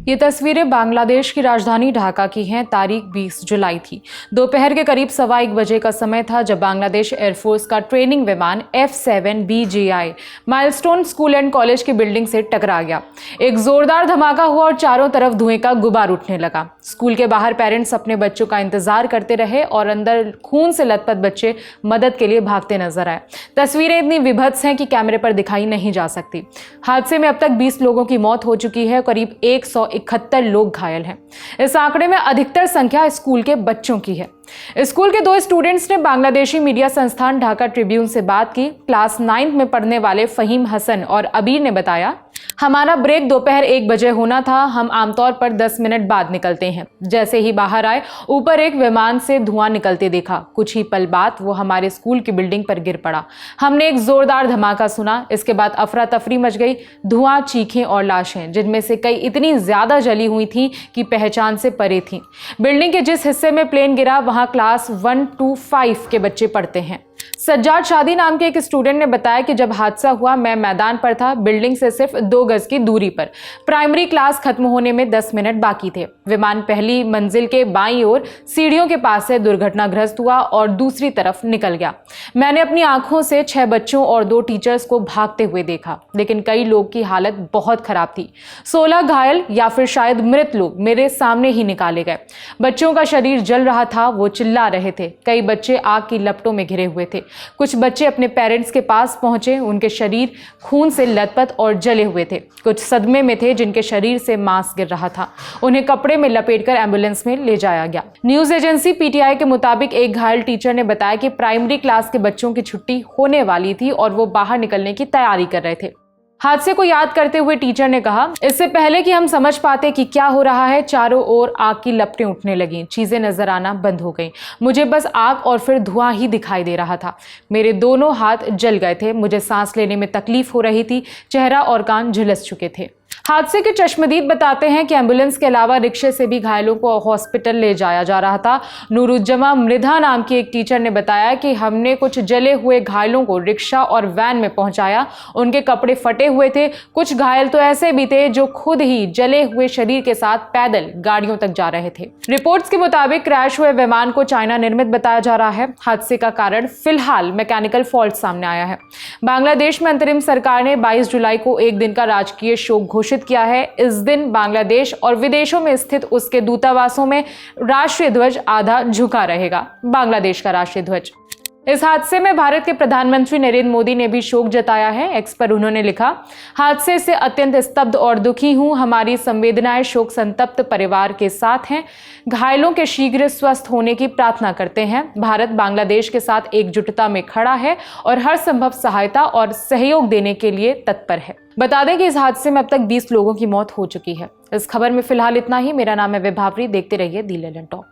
ये तस्वीरें बांग्लादेश की राजधानी ढाका की हैं। तारीख 20 जुलाई थी। दोपहर के करीब 1:15 बजे का समय था जब बांग्लादेश एयरफोर्स का ट्रेनिंग विमान F-7 BGI milestone school and college की बिल्डिंग से टकरा गया। एक जोरदार धमाका हुआ और चारों तरफ धुएं का गुबार उठने लगा। स्कूल के बाहर पेरेंट्स अपने बच्चों का इंतजार करते रहे और अंदर खून से लथपथ बच्चे मदद के लिए भागते नजर आए। तस्वीरें इतनी विभत्स हैं कि कैमरे पर दिखाई नहीं जा सकती। हादसे में अब तक 20 लोगों की मौत हो चुकी है। करीब 171 लोग घायल हैं। इस आंकड़े में अधिकतर संख्या स्कूल के बच्चों की है। स्कूल के 2 स्टूडेंट्स ने बांग्लादेशी मीडिया संस्थान ढाका ट्रिब्यून से बात की। क्लास 9 में पढ़ने वाले फहीम हसन और अबीर ने बताया, हमारा ब्रेक दोपहर 1 बजे होना था। हम आमतौर पर 10 मिनट बाद निकलते हैं। जैसे ही बाहर आए, ऊपर एक विमान से धुआं निकलते देखा। कुछ ही पल बाद वो हमारे स्कूल की बिल्डिंग पर गिर पड़ा। हमने एक जोरदार धमाका सुना। इसके बाद अफरा तफरी मच गई। धुआं, चीखें और लाशें, जिनमें से कई इतनी ज्यादा जली हुई थी कि पहचान से परे थी। बिल्डिंग के जिस हिस्से में प्लेन गिरा वहां क्लास 1 to 5 के बच्चे पढ़ते हैं। सज्जाद शादी नाम के एक स्टूडेंट ने बताया कि जब हादसा हुआ मैं मैदान पर था, बिल्डिंग से सिर्फ 2 गज की दूरी पर। प्राइमरी क्लास खत्म होने में 10 मिनट बाकी थे। विमान पहली मंजिल के बाईं ओर सीढ़ियों के पास से दुर्घटनाग्रस्त हुआ और दूसरी तरफ निकल गया। मैंने अपनी आंखों से 6 बच्चों और 2 टीचर्स को भागते हुए देखा, लेकिन कई लोग की हालत बहुत खराब थी। 16 घायल या फिर शायद मृत लोग मेरे सामने ही निकाले गए। बच्चों का शरीर जल रहा था, वो चिल्ला रहे थे। कई बच्चे आग की लपटों में घिरे हुए थे। कुछ बच्चे अपने पेरेंट्स के पास पहुंचे। उनके शरीर खून से लथपथ और जले हुए थे। कुछ सदमे में थे, जिनके शरीर से मांस गिर रहा था। उन्हें कपड़े में लपेटकर एम्बुलेंस में ले जाया गया। न्यूज एजेंसी PTI के मुताबिक एक घायल टीचर ने बताया कि प्राइमरी क्लास के बच्चों की छुट्टी होने वाली थी और वो बाहर निकलने की तैयारी कर रहे थे। हादसे को याद करते हुए टीचर ने कहा, इससे पहले कि हम समझ पाते कि क्या हो रहा है, चारों ओर आग की लपटें उठने लगीं। चीजें नजर आना बंद हो गईं। मुझे बस आग और फिर धुआं ही दिखाई दे रहा था। मेरे दोनों हाथ जल गए थे। मुझे सांस लेने में तकलीफ हो रही थी। चेहरा और कान झुलस चुके थे। हादसे के चश्मदीद बताते हैं कि एम्बुलेंस के अलावा रिक्शे से भी घायलों को हॉस्पिटल ले जाया जा रहा था। नूरुज्जमा मृधा नाम की एक टीचर ने बताया कि हमने कुछ जले हुए घायलों को रिक्शा और वैन में पहुंचाया। उनके कपड़े फटे हुए थे। कुछ घायल तो ऐसे भी थे जो खुद ही जले हुए शरीर के साथ पैदल गाड़ियों तक जा रहे थे। रिपोर्ट्स के मुताबिक क्रैश हुए विमान को चाइना निर्मित बताया जा रहा है। हादसे का कारण फिलहाल मैकेनिकल फॉल्ट सामने आया है। बांग्लादेश में अंतरिम सरकार ने 22 जुलाई को एक दिन का राजकीय शोक घोषित किया है। इस दिन बांग्लादेश और विदेशों में स्थित उसके दूतावासों में राष्ट्रीय ध्वज आधा झुका रहेगा, बांग्लादेश का राष्ट्रीय ध्वज। इस हादसे में भारत के प्रधानमंत्री नरेंद्र मोदी ने भी शोक जताया है। एक्स पर उन्होंने लिखा, हादसे से अत्यंत स्तब्ध और दुखी हूं। हमारी संवेदनाएं शोक संतप्त परिवार के साथ हैं। घायलों के शीघ्र स्वस्थ होने की प्रार्थना करते हैं। भारत बांग्लादेश के साथ एकजुटता में खड़ा है और हर संभव सहायता और सहयोग देने के लिए तत्पर है। बता दें कि इस हादसे में अब तक 20 लोगों की मौत हो चुकी है। इस खबर में फिलहाल इतना ही। मेरा नाम है विभावरी। देखते रहिए दी लेलन टॉप।